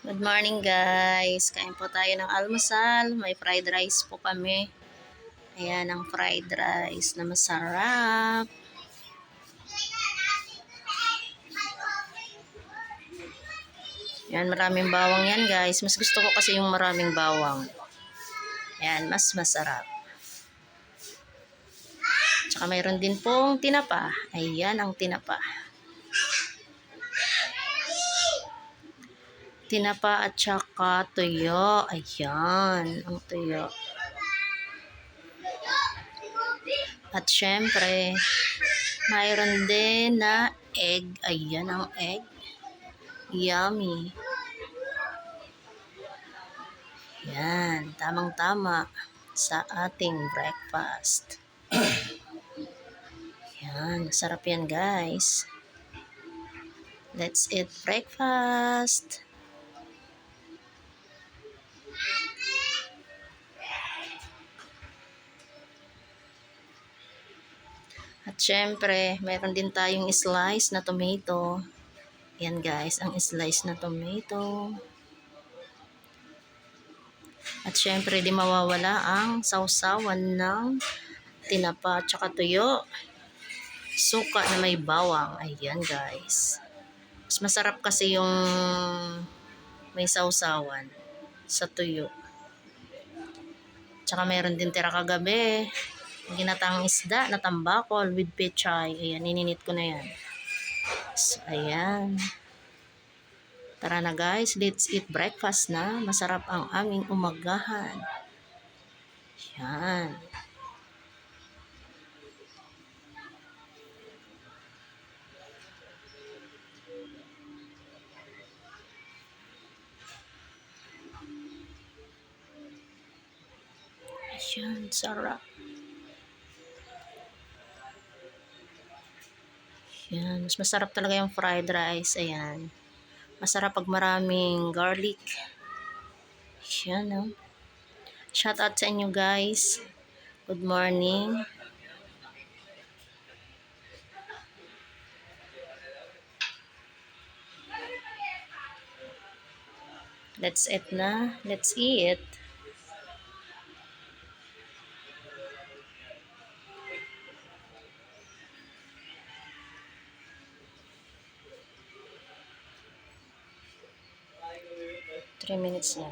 Good morning guys. Kain po tayo ng almusal. May fried rice po kami. Ayan ang fried rice na masarap. Ayan, maraming bawang yan guys. Mas gusto ko kasi yung maraming bawang. Ayan, mas masarap. Tsaka mayroon din pong tinapa. Ayan ang tinapa. Tinapa at saka tuyo. Ayan ang tuyo. At syempre, mayroon din na egg. Ayan ang egg. Yummy. Yan, tamang-tama sa ating breakfast. Yan, sarap yan guys. Let's eat breakfast. At syempre, meron din tayong slice na tomato. Yan guys, ang slice na tomato. At syempre, di mawawala ang sausawan ng tinapa at saka tuyo. Suka na may bawang. Ayan guys. Mas masarap kasi yung may sausawan sa tuyo. Tsaka meron din tira kagabi. Ginatang isda na tambakol with pechay. Ayan, ininit ko na yan. So, ayan. Tara na guys, let's eat breakfast na. Masarap ang aming umagahan. Ayan. Ayan, sarap. Ayan, mas masarap talaga yung fried rice. Ayan. Masarap pag maraming garlic. Ayan, oh. Shout out sa inyo guys. Good morning. Let's eat na. Let's eat. Three minutes na.